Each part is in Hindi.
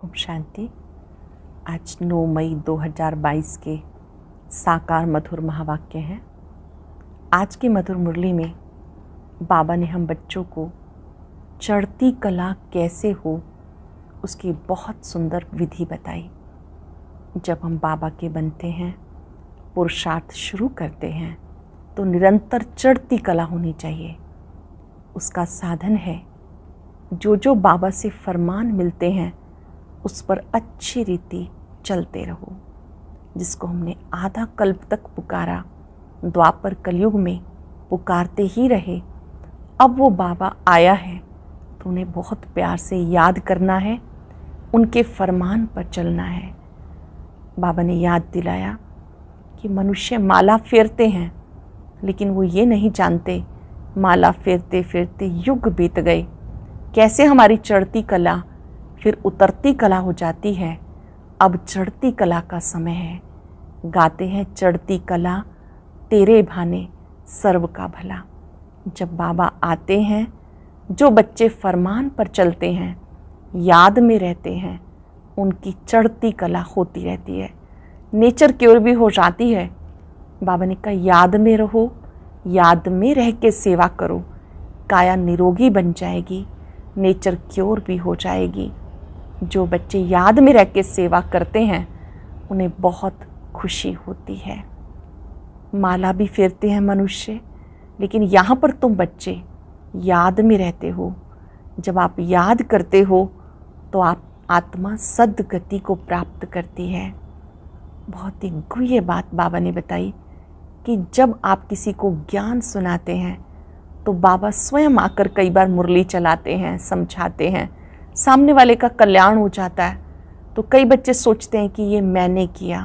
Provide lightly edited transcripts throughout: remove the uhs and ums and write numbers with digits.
ओम शांति। आज 9 मई 2022 के साकार मधुर महावाक्य हैं। आज की मधुर मुरली में बाबा ने हम बच्चों को चढ़ती कला कैसे हो उसकी बहुत सुंदर विधि बताई। जब हम बाबा के बनते हैं, पुरुषार्थ शुरू करते हैं, तो निरंतर चढ़ती कला होनी चाहिए। उसका साधन है जो बाबा से फरमान मिलते हैं उस पर अच्छी रीति चलते रहो। जिसको हमने आधा कल्प तक पुकारा, द्वापर कलयुग में पुकारते ही रहे, अब वो बाबा आया है तो उन्हें बहुत प्यार से याद करना है, उनके फरमान पर चलना है। बाबा ने याद दिलाया कि मनुष्य माला फेरते हैं, लेकिन वो ये नहीं जानते माला फेरते फेरते युग बीत गए, कैसे हमारी चढ़ती कला फिर उतरती कला हो जाती है। अब चढ़ती कला का समय है। गाते हैं चढ़ती कला तेरे भाने सर्व का भला। जब बाबा आते हैं, जो बच्चे फरमान पर चलते हैं, याद में रहते हैं, उनकी चढ़ती कला होती रहती है, नेचर की ओर भी हो जाती है। बाबा ने कहा याद में रहो, याद में रह के सेवा करो, काया निरोगी बन जाएगी, नेचर क्योर भी हो जाएगी। जो बच्चे याद में रह के सेवा करते हैं उन्हें बहुत खुशी होती है। माला भी फेरते हैं मनुष्य, लेकिन यहाँ पर तुम बच्चे याद में रहते हो। जब आप याद करते हो तो आप आत्मा सद्गति को प्राप्त करती है। बहुत ही गुह्य बात बाबा ने बताई कि जब आप किसी को ज्ञान सुनाते हैं तो बाबा स्वयं आकर कई बार मुरली चलाते हैं, समझाते हैं, सामने वाले का कल्याण हो जाता है। तो कई बच्चे सोचते हैं कि ये मैंने किया।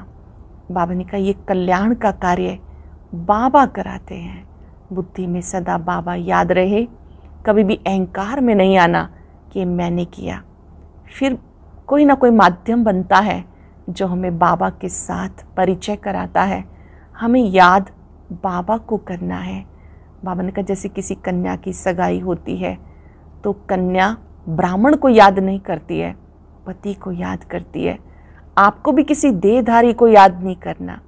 बाबा ने कहा ये कल्याण का कार्य बाबा कराते हैं। बुद्धि में सदा बाबा याद रहे, कभी भी अहंकार में नहीं आना कि मैंने किया। फिर कोई ना कोई माध्यम बनता है जो हमें बाबा के साथ परिचय कराता है। हमें याद बाबा को करना है। बाबा ने कहा जैसे किसी कन्या की सगाई होती है तो कन्या ब्राह्मण को याद नहीं करती है, पति को याद करती है। आपको भी किसी देहधारी को याद नहीं करना,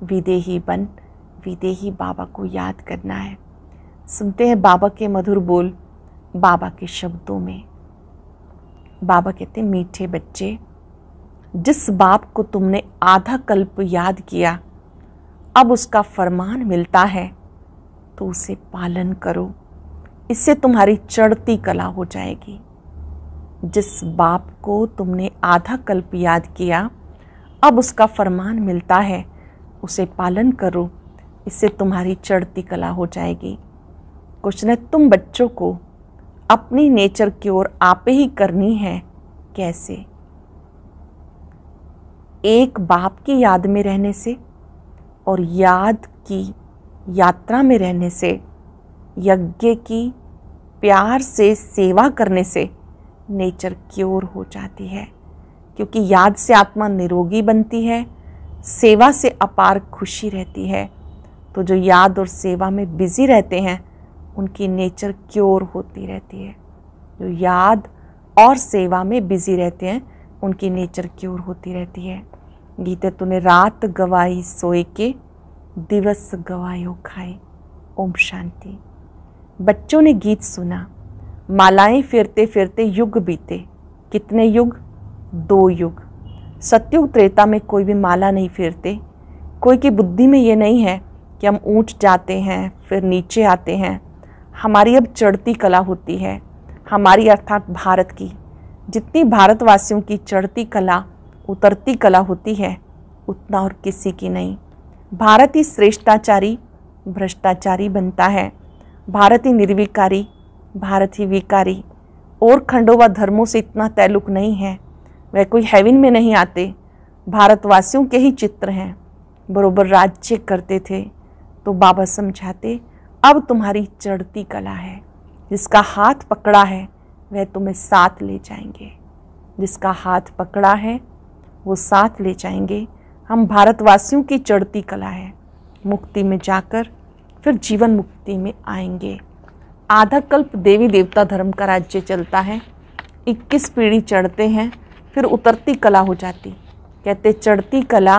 विदेही बन विदेही बाबा को याद करना है। सुनते हैं बाबा के मधुर बोल, बाबा के शब्दों में। बाबा कहते हैं मीठे बच्चे, जिस बाप को तुमने आधा कल्प याद किया, अब उसका फरमान मिलता है तो उसे पालन करो, इससे तुम्हारी चढ़ती कला हो जाएगी। जिस बाप को तुमने आधा कल्प याद किया, अब उसका फरमान मिलता है, उसे पालन करो, इससे तुम्हारी चढ़ती कला हो जाएगी। कुछ न तुम बच्चों को अपनी नेचर की ओर आप ही करनी है। कैसे? एक बाप की याद में रहने से और याद की यात्रा में रहने से, यज्ञ की प्यार से सेवा करने से नेचर क्योर हो जाती है। क्योंकि याद से आत्मा निरोगी बनती है, सेवा से अपार खुशी रहती है। तो जो याद और सेवा में बिजी रहते हैं उनकी नेचर क्योर होती रहती है। जो याद और सेवा में बिजी रहते हैं उनकी नेचर क्योर होती रहती है। गीते तूने रात गवाई सोए के, दिवस गवायो खाए। ओम शांति। बच्चों ने गीत सुना, मालाएं फेरते फेरते युग बीते। कितने युग? 2 युग। सतयुग त्रेता में कोई भी माला नहीं फेरते। कोई की बुद्धि में ये नहीं है कि हम ऊंच जाते हैं फिर नीचे आते हैं। हमारी अब चढ़ती कला होती है, हमारी अर्थात भारत की। जितनी भारतवासियों की चढ़ती कला उतरती कला होती है उतना और किसी की नहीं। भारत ही श्रेष्ठाचारी भ्रष्टाचारी बनता है, भारत ही निर्विकारी, भारत ही विकारी। और खंडों व धर्मों से इतना ताल्लुक नहीं है, वह कोई हेवन में नहीं आते। भारतवासियों के ही चित्र हैं। बरोबर राज्य करते थे तो बाबा समझाते अब तुम्हारी चढ़ती कला है। जिसका हाथ पकड़ा है वह तुम्हें साथ ले जाएंगे। जिसका हाथ पकड़ा है वो साथ ले जाएंगे। हम भारतवासियों की चढ़ती कला है। मुक्ति में जाकर फिर जीवन मुक्ति में आएंगे। आधा कल्प देवी देवता धर्म का राज्य चलता है। 21 पीढ़ी चढ़ते हैं फिर उतरती कला हो जाती। कहते चढ़ती कला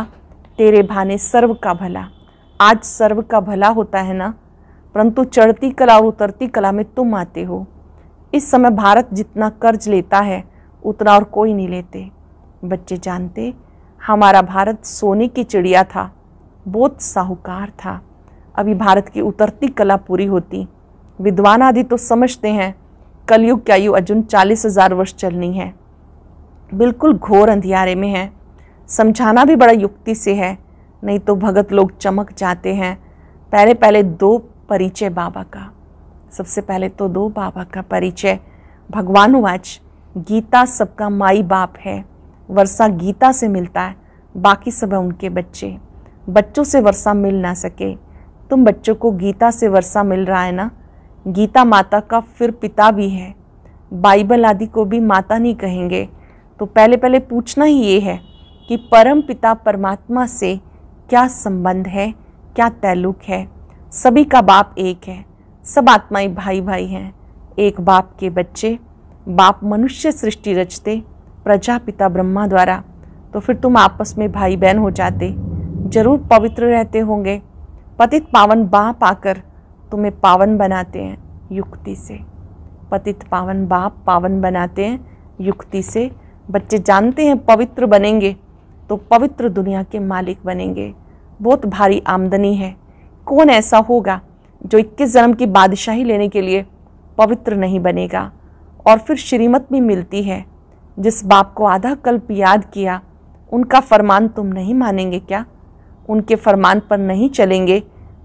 तेरे भाने सर्व का भला। आज सर्व का भला होता है ना, परंतु चढ़ती कला और उतरती कला में तुम आते हो। इस समय भारत जितना कर्ज लेता है उतना और कोई नहीं लेते। बच्चे जानते हमारा भारत सोने की चिड़िया था, बहुत साहूकार था। अभी भारत की उतरती कला पूरी होती। विद्वान आदि तो समझते हैं कलयुग की आयु अर्जुन 40,000 वर्ष चलनी है, बिल्कुल घोर अंधियारे में है। समझाना भी बड़ा युक्ति से है, नहीं तो भगत लोग चमक जाते हैं। पहले 2 परिचय बाबा का। सबसे पहले तो 2 बाबा का परिचय। भगवान वाच गीता सबका माई बाप है, वर्षा गीता से मिलता है, बाकी सब है उनके बच्चे। बच्चों से वर्षा मिल ना सके, तुम बच्चों को गीता से वर्षा मिल रहा है ना। गीता माता का फिर पिता भी है। बाइबल आदि को भी माता नहीं कहेंगे। तो पहले पूछना ही ये है कि परम पिता परमात्मा से क्या संबंध है, क्या ताल्लुक है। सभी का बाप एक है, सब आत्माएं भाई भाई हैं, एक बाप के बच्चे। बाप मनुष्य सृष्टि रचते प्रजापिता ब्रह्मा द्वारा, तो फिर तुम आपस में भाई बहन हो जाते, जरूर पवित्र रहते होंगे। पतित पावन बाप आकर तुम्हें पावन बनाते हैं युक्ति से। पतित पावन बाप पावन बनाते हैं युक्ति से। बच्चे जानते हैं पवित्र बनेंगे तो पवित्र दुनिया के मालिक बनेंगे। बहुत भारी आमदनी है। कौन ऐसा होगा जो 21 जन्म की बादशाही लेने के लिए पवित्र नहीं बनेगा। और फिर श्रीमत भी मिलती है। जिस बाप को आधा कल्प याद किया, उनका फरमान तुम नहीं मानेंगे क्या? उनके फरमान पर नहीं चलेंगे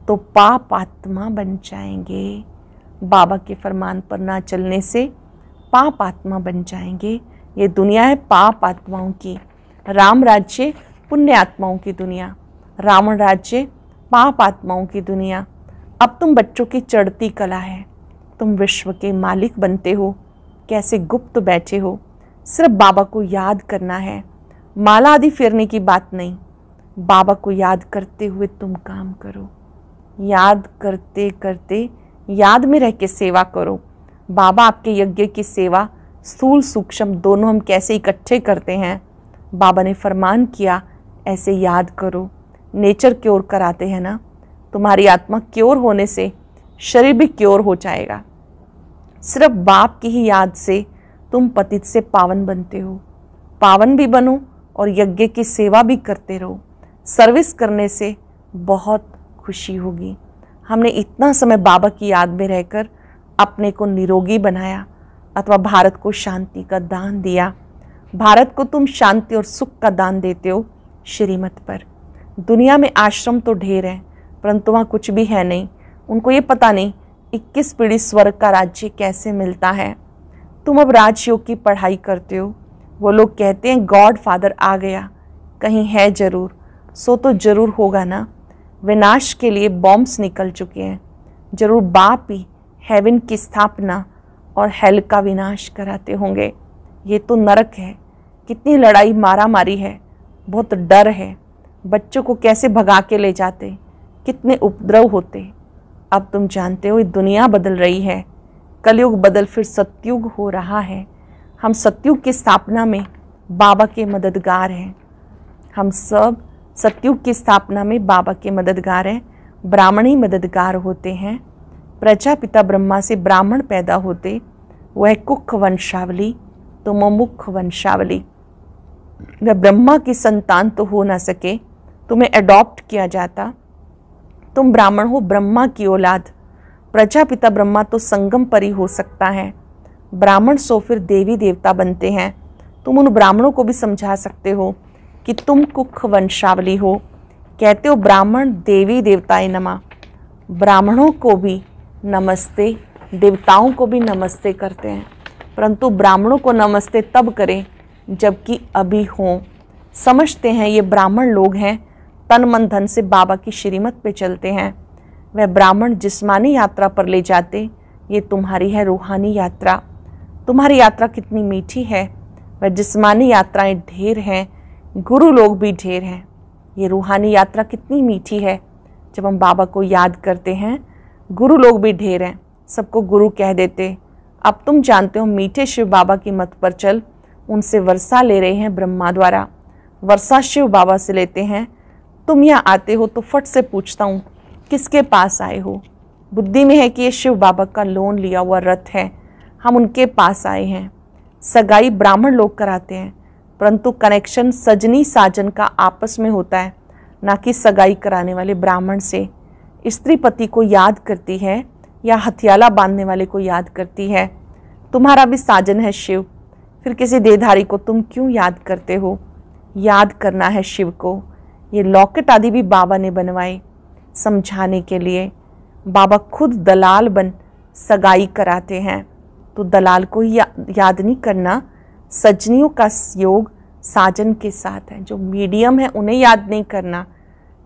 तो पाप आत्मा बन जाएंगे। बाबा के फरमान पर ना चलने से पाप आत्मा बन जाएंगे। ये दुनिया है पाप आत्माओं की, राम राज्य पुण्य आत्माओं की दुनिया, रावण राज्य पाप आत्माओं की दुनिया। अब तुम बच्चों की चढ़ती कला है, तुम विश्व के मालिक बनते हो। कैसे गुप्त बैठे हो, सिर्फ बाबा को याद करना है। माला आदि फेरने की बात नहीं, बाबा को याद करते हुए तुम काम करो। याद करते करते याद में रह के सेवा करो। बाबा आपके यज्ञ की सेवा स्थूल सूक्ष्म दोनों हम कैसे इकट्ठे करते हैं, बाबा ने फरमान किया ऐसे याद करो। नेचर क्योर कराते हैं ना, तुम्हारी आत्मा क्योर होने से शरीर भी क्योर हो जाएगा। सिर्फ बाप की ही याद से तुम पतित से पावन बनते हो। पावन भी बनो और यज्ञ की सेवा भी करते रहो। सर्विस करने से बहुत खुशी होगी। हमने इतना समय बाबा की याद में रहकर अपने को निरोगी बनाया अथवा भारत को शांति का दान दिया। भारत को तुम शांति और सुख का दान देते हो श्रीमत पर। दुनिया में आश्रम तो ढेर हैं, परंतु वहाँ कुछ भी है नहीं। उनको ये पता नहीं 21 पीढ़ी स्वर्ग का राज्य कैसे मिलता है। तुम अब राजयोग की पढ़ाई करते हो। वो लोग कहते हैं गॉड फादर आ गया, कहीं है जरूर, सो तो जरूर होगा ना। विनाश के लिए बॉम्ब्स निकल चुके हैं, जरूर बाप ही हेवन की स्थापना और हेल का विनाश कराते होंगे। ये तो नरक है, कितनी लड़ाई मारा मारी है, बहुत डर है। बच्चों को कैसे भगा के ले जाते, कितने उपद्रव होते। अब तुम जानते हो ये दुनिया बदल रही है, कलयुग बदल फिर सतयुग हो रहा है। हम सतयुग की स्थापना में बाबा के मददगार हैं। हम सब सतयुग की स्थापना में बाबा के मददगार हैं। ब्राह्मणी मददगार होते हैं। प्रजापिता ब्रह्मा से ब्राह्मण पैदा होते, वह कुख वंशावली तो मुमुख वंशावली। वह ब्रह्मा की संतान तो हो ना सके, तुम्हें अडॉप्ट किया जाता। तुम ब्राह्मण हो, ब्रह्मा की औलाद। प्रजापिता ब्रह्मा तो संगम परी हो सकता है, ब्राह्मण सो फिर देवी देवता बनते हैं। तुम उन ब्राह्मणों को भी समझा सकते हो कि तुम कुख वंशावली हो। कहते हो ब्राह्मण देवी देवताए नमः। ब्राह्मणों को भी नमस्ते, देवताओं को भी नमस्ते करते हैं, परंतु ब्राह्मणों को नमस्ते तब करें जबकि अभी हों। समझते हैं ये ब्राह्मण लोग हैं, तन मन धन से बाबा की श्रीमत पे चलते हैं। वह ब्राह्मण जिस्मानी यात्रा पर ले जाते, ये तुम्हारी है रूहानी यात्रा। तुम्हारी यात्रा कितनी मीठी है। वह जिस्मानी यात्राएं ढेर हैं, गुरु लोग भी ढेर हैं। ये रूहानी यात्रा कितनी मीठी है। जब हम बाबा को याद करते हैं, गुरु लोग भी ढेर हैं, सबको गुरु कह देते। अब तुम जानते हो मीठे शिव बाबा की मत पर चल, उनसे वर्षा ले रहे हैं ब्रह्मा द्वारा। वर्षा शिव बाबा से लेते हैं। तुम यहाँ आते हो तो फट से पूछता हूँ किसके पास आए हो। बुद्धि में है कि ये शिव बाबा का लोन लिया हुआ रथ है, हम उनके पास आए हैं। सगाई ब्राह्मण लोग कराते हैं, परंतु कनेक्शन सजनी साजन का आपस में होता है, ना कि सगाई कराने वाले ब्राह्मण से। स्त्री पति को याद करती है या हथियाला बांधने वाले को याद करती है। तुम्हारा भी साजन है शिव, फिर किसी देहधारी को तुम क्यों याद करते हो। याद करना है शिव को। ये लॉकेट आदि भी बाबा ने बनवाए समझाने के लिए। बाबा खुद दलाल बन सगाई कराते हैं, तो दलाल को याद नहीं करना। सजनियों का योग साजन के साथ है, जो मीडियम है उन्हें याद नहीं करना,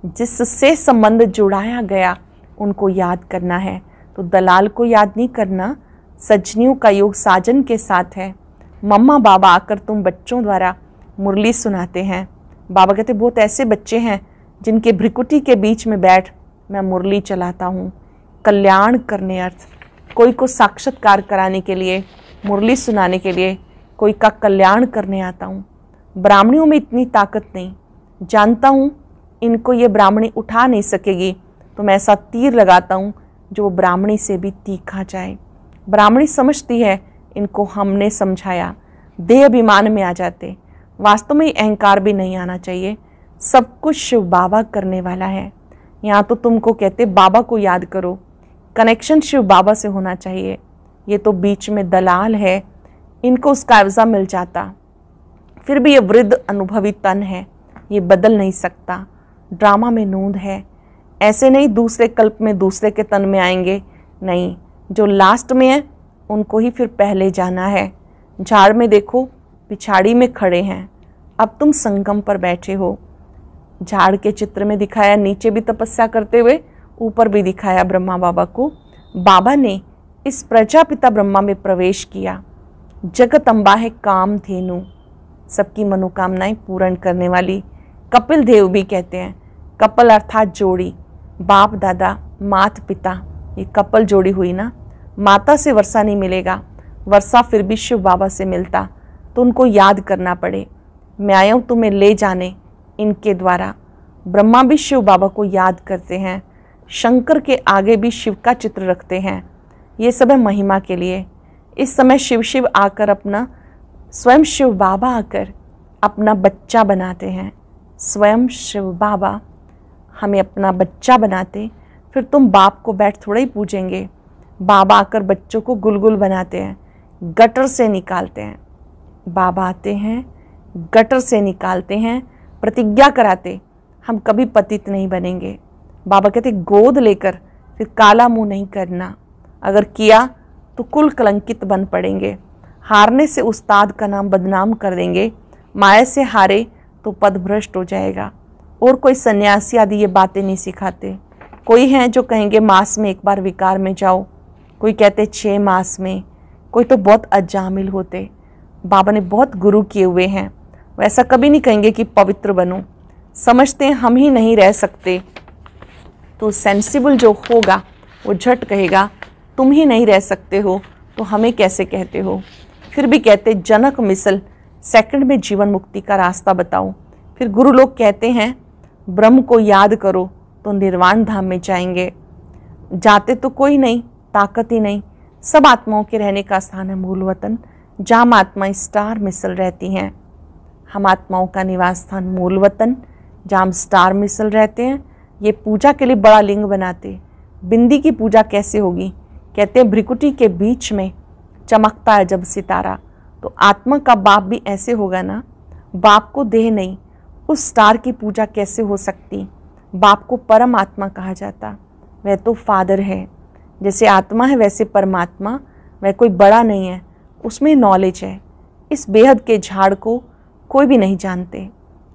जिससे संबंध जुड़ाया गया उनको याद करना है। तो दलाल को याद नहीं करना, सजनियों का योग साजन के साथ है। मम्मा बाबा आकर तुम बच्चों द्वारा मुरली सुनाते हैं। बाबा कहते बहुत ऐसे बच्चे हैं जिनके भ्रिकुटी के बीच में बैठ मैं मुरली चलाता हूँ। कल्याण करने अर्थ, कोई को साक्षात्कार कराने के लिए, मुरली सुनाने के लिए, कोई का कल्याण करने आता हूँ। ब्राह्मणियों में इतनी ताकत नहीं, जानता हूँ इनको ये ब्राह्मणी उठा नहीं सकेगी, तो मैं ऐसा तीर लगाता हूँ जो ब्राह्मणी से भी तीखा जाए। ब्राह्मणी समझती है इनको हमने समझाया, देह अभिमान में आ जाते। वास्तव में अहंकार भी नहीं आना चाहिए। सब कुछ शिव बाबा करने वाला है। यहाँ तो तुमको कहते बाबा को याद करो, कनेक्शन शिव बाबा से होना चाहिए। ये तो बीच में दलाल है, इनको उसका एवजा मिल जाता। फिर भी ये वृद्ध अनुभवी तन है, ये बदल नहीं सकता। ड्रामा में नूंद है, ऐसे नहीं दूसरे कल्प में दूसरे के तन में आएंगे, नहीं, जो लास्ट में है उनको ही फिर पहले जाना है। झाड़ में देखो पिछाड़ी में खड़े हैं, अब तुम संगम पर बैठे हो। झाड़ के चित्र में दिखाया नीचे भी तपस्या करते हुए, ऊपर भी दिखाया ब्रह्मा बाबा को। बाबा ने इस प्रजापिता ब्रह्मा में प्रवेश किया। जगदम्बा है कामधेनु, सबकी मनोकामनाएं पूर्ण करने वाली। कपिल देव भी कहते हैं, कपल अर्थात जोड़ी, बाप दादा मात पिता, ये कपल जोड़ी हुई ना। माता से वर्षा नहीं मिलेगा, वर्षा फिर भी शिव बाबा से मिलता, तो उनको याद करना पड़े। मैं आया हूँ तुम्हें ले जाने इनके द्वारा। ब्रह्मा भी शिव बाबा को याद करते हैं, शंकर के आगे भी शिव का चित्र रखते हैं। ये सब है महिमा के लिए। इस समय शिव शिव आकर अपना, स्वयं शिव बाबा आकर अपना बच्चा बनाते हैं। स्वयं शिव बाबा हमें अपना बच्चा बनाते, फिर तुम बाप को बैठ थोड़ा ही पूजेंगे। बाबा आकर बच्चों को गुलगुल बनाते हैं, गटर से निकालते हैं। बाबा आते हैं, गटर से निकालते हैं, प्रतिज्ञा कराते हम कभी पतित नहीं बनेंगे। बाबा कहते गोद लेकर फिर काला मुंह नहीं करना, अगर किया तो कुल कलंकित बन पड़ेंगे। हारने से उस्ताद का नाम बदनाम कर देंगे, माया से हारे तो पदभ्रष्ट हो जाएगा। और कोई सन्यासी आदि ये बातें नहीं सिखाते। कोई हैं जो कहेंगे मास में एक बार विकार में जाओ, कोई कहते 6 मास में, कोई तो बहुत अजामिल होते। बाबा ने बहुत गुरु किए हुए हैं, वैसा कभी नहीं कहेंगे कि पवित्र बनो। समझते हैं हम ही नहीं रह सकते, तो सेंसिबल जो होगा वो झट कहेगा तुम ही नहीं रह सकते हो तो हमें कैसे कहते हो। फिर भी कहते जनक मिसल सेकंड में जीवन मुक्ति का रास्ता बताओ। फिर गुरु लोग कहते हैं ब्रह्म को याद करो तो निर्वाण धाम में जाएंगे। जाते तो कोई नहीं, ताकत ही नहीं। सब आत्माओं के रहने का स्थान है मूल वतन, जहाँ आत्माएं स्टार मिसल रहती हैं। हम आत्माओं का निवास स्थान मूल वतन, जहाँ स्टार मिसल रहते हैं। ये पूजा के लिए बड़ा लिंग बनाते। बिंदी की पूजा कैसे होगी? कहते हैं भ्रिकुटी के बीच में चमकता है जब सितारा, तो आत्मा का बाप भी ऐसे होगा ना। बाप को देह नहीं, उस स्टार की पूजा कैसे हो सकती? बाप को परम आत्मा कहा जाता, वह तो फादर है। जैसे आत्मा है वैसे परमात्मा, वह कोई बड़ा नहीं है, उसमें नॉलेज है। इस बेहद के झाड़ को कोई भी नहीं जानते,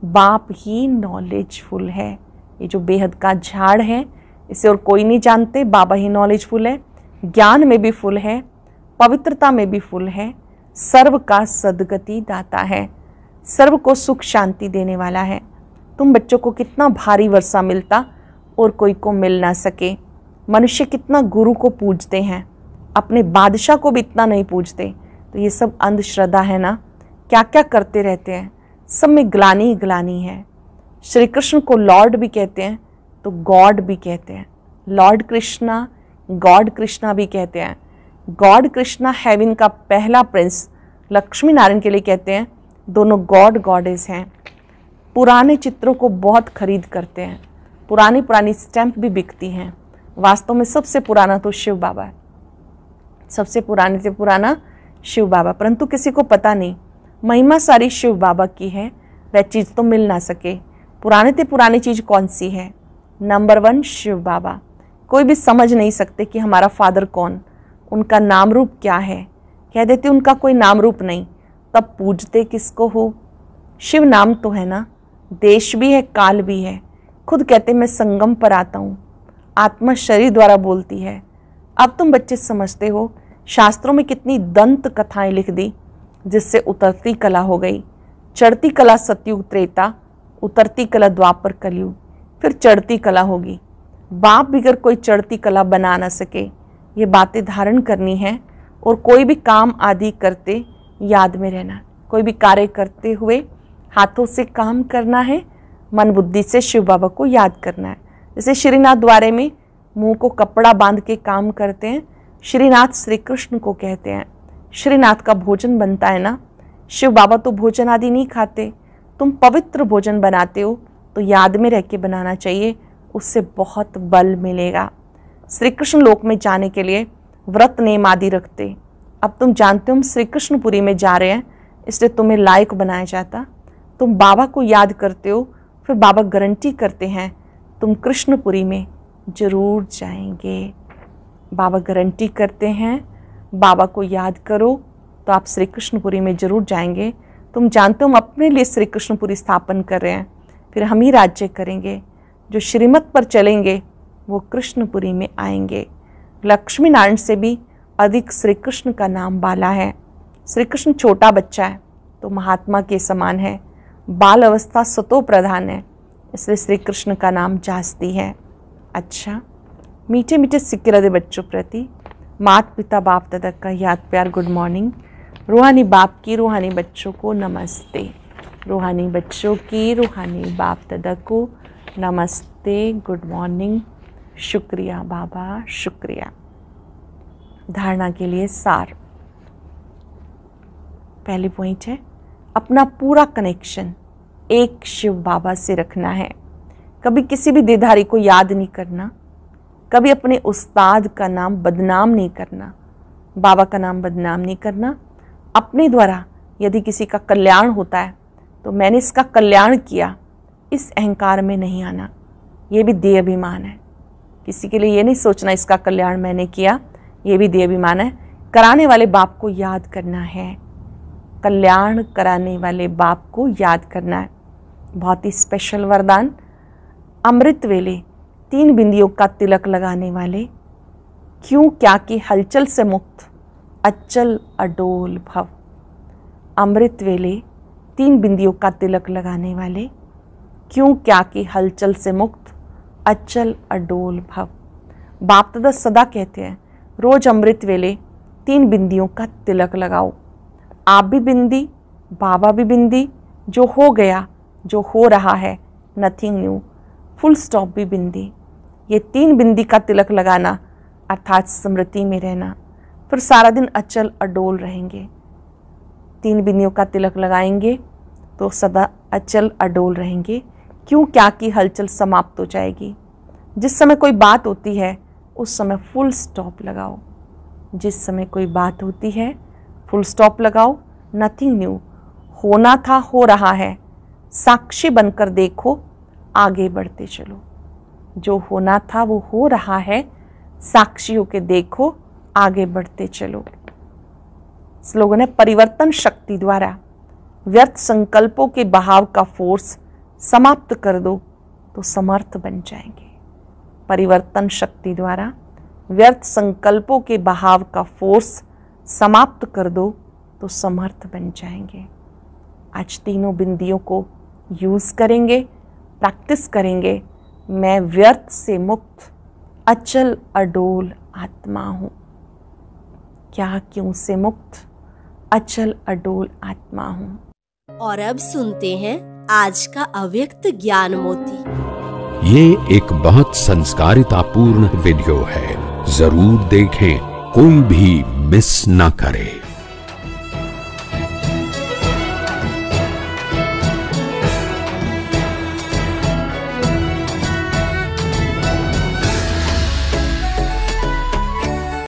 बाप ही नॉलेजफुल है। ये जो बेहद का झाड़ है इसे और कोई नहीं जानते, बाबा ही नॉलेजफुल है। ज्ञान में भी फुल है, पवित्रता में भी फुल है, सर्व का सद्गति दाता है, सर्व को सुख शांति देने वाला है। तुम बच्चों को कितना भारी वर्षा मिलता और कोई को मिल ना सके। मनुष्य कितना गुरु को पूजते हैं, अपने बादशाह को भी इतना नहीं पूजते। तो ये सब अंधश्रद्धा है ना। क्या क्या करते रहते हैं, सब में ग्लानि ही ग्लानि है। श्री कृष्ण को लॉर्ड भी कहते हैं तो गॉड भी कहते हैं। लॉर्ड कृष्णा, गॉड कृष्णा भी कहते हैं। गॉड कृष्णा हेवन का पहला प्रिंस लक्ष्मी नारायण के लिए कहते हैं। दोनों गॉड गॉडेस हैं। पुराने चित्रों को बहुत खरीद करते हैं। पुरानी पुरानी स्टैंप भी बिकती हैं। वास्तव में सबसे पुराना तो शिव बाबा है, सबसे पुराने से पुराना शिव बाबा, परंतु किसी को पता नहीं महिमा सारी शिव बाबा की है, वह चीज़ तो मिल ना सके। पुराने से पुरानी चीज़ कौन सी है? नंबर 1 शिव बाबा। कोई भी समझ नहीं सकते कि हमारा फादर कौन, उनका नाम रूप क्या है। कह देते उनका कोई नाम रूप नहीं, तब पूजते किसको हो? शिव नाम तो है ना, देश भी है, काल भी है। खुद कहते मैं संगम पर आता हूँ, आत्मा शरीर द्वारा बोलती है। अब तुम बच्चे समझते हो, शास्त्रों में कितनी दंत कथाएं लिख दी, जिससे उतरती कला हो गई। चढ़ती कला सतयुग त्रेता, उतरती कला द्वापर कलयुग, फिर चढ़ती कला होगी। बाप बिगर कोई चढ़ती कला बना ना सके, ये बातें धारण करनी है। और कोई भी काम आदि करते याद में रहना, कोई भी कार्य करते हुए हाथों से काम करना है, मन बुद्धि से शिव बाबा को याद करना है। जैसे श्रीनाथ द्वारे में मुंह को कपड़ा बांध के काम करते हैं, श्रीनाथ श्री कृष्ण को कहते हैं। श्रीनाथ का भोजन बनता है ना, शिव बाबा तो भोजन आदि नहीं खाते। तुम पवित्र भोजन बनाते हो तो याद में रह के बनाना चाहिए, उससे बहुत बल मिलेगा। श्री कृष्ण लोक में जाने के लिए व्रत नेम आदि रखते। अब तुम जानते हो हम श्री कृष्णपुरी में जा रहे हैं, इसलिए तुम्हें लायक बनाया जाता। तुम बाबा को याद करते हो, फिर बाबा गारंटी करते हैं तुम कृष्णपुरी में जरूर जाएंगे। बाबा गारंटी करते हैं, बाबा को याद करो तो आप श्री कृष्णपुरी में जरूर जाएंगे। तुम जानते हो हम अपने लिए श्री कृष्णपुरी स्थापन कर रहे हैं, फिर हम ही राज्य करेंगे। जो श्रीमत पर चलेंगे वो कृष्णपुरी में आएंगे। लक्ष्मी नारायण से भी अधिक श्री कृष्ण का नाम बाला है। श्री कृष्ण छोटा बच्चा है तो महात्मा के समान है। बाल अवस्था सतो प्रधान है, इसलिए श्री कृष्ण का नाम जास्ती है। अच्छा, मीठे मीठे सिक्के रहे बच्चों प्रति माता पिता बाप दादा का याद प्यार गुड मॉर्निंग। रूहानी बाप की रूहानी बच्चों को नमस्ते। रूहानी बच्चों की रूहानी बाप दादा को नमस्ते, गुड मॉर्निंग। शुक्रिया बाबा, शुक्रिया। धारणा के लिए सार। पहली पॉइंट है अपना पूरा कनेक्शन एक शिव बाबा से रखना है। कभी किसी भी देहधारी को याद नहीं करना, कभी अपने उस्ताद का नाम बदनाम नहीं करना, बाबा का नाम बदनाम नहीं करना। अपने द्वारा यदि किसी का कल्याण होता है तो मैंने इसका कल्याण किया, इस अहंकार में नहीं आना। ये भी देह अभिमान है। किसी के लिए ये नहीं सोचना इसका कल्याण मैंने किया, ये भी देह अभिमान है। कराने वाले बाप को याद करना है, कल्याण कराने वाले बाप को याद करना है। बहुत ही स्पेशल वरदान। अमृत वेले 3 बिंदियों का तिलक लगाने वाले, क्यों क्या की हलचल से मुक्त अचल अडोल भव। अमृत वेले 3 बिंदियों का तिलक लगाने वाले, क्यों क्या की हलचल से मुक्त अचल अडोल भव। बाप दादा सदा कहते हैं रोज अमृत वेले 3 बिंदियों का तिलक लगाओ। आप भी बिंदी, बाबा भी बिंदी, जो हो गया, जो हो रहा है, नथिंग न्यू, फुल स्टॉप भी बिंदी। ये 3 बिंदी का तिलक लगाना अर्थात स्मृति में रहना, फिर सारा दिन अचल अडोल रहेंगे। 3 बिंदियों का तिलक लगाएंगे तो सदा अचल अडोल रहेंगे। क्यों क्या की हलचल समाप्त हो जाएगी। जिस समय कोई बात होती है उस समय फुल स्टॉप लगाओ। जिस समय कोई बात होती है फुल स्टॉप लगाओ। नथिंग न्यू, होना था हो रहा है, साक्षी बनकर देखो, आगे बढ़ते चलो। जो होना था वो हो रहा है, साक्षी होकर देखो, आगे बढ़ते चलो। स्लोगन है परिवर्तन शक्ति द्वारा व्यर्थ संकल्पों के बहाव का फोर्स समाप्त कर दो तो समर्थ बन जाएंगे। परिवर्तन शक्ति द्वारा व्यर्थ संकल्पों के बहाव का फोर्स समाप्त कर दो तो समर्थ बन जाएंगे। आज तीनों बिंदियों को यूज़ करेंगे, प्रैक्टिस करेंगे। मैं व्यर्थ से मुक्त अचल अडोल आत्मा हूँ। क्या क्यों से मुक्त अचल अडोल आत्मा हूँ। और अब सुनते हैं आज का अव्यक्त ज्ञान मोती। ये एक बहुत संस्कारितापूर्ण वीडियो है, जरूर देखें, कोई भी मिस ना करे।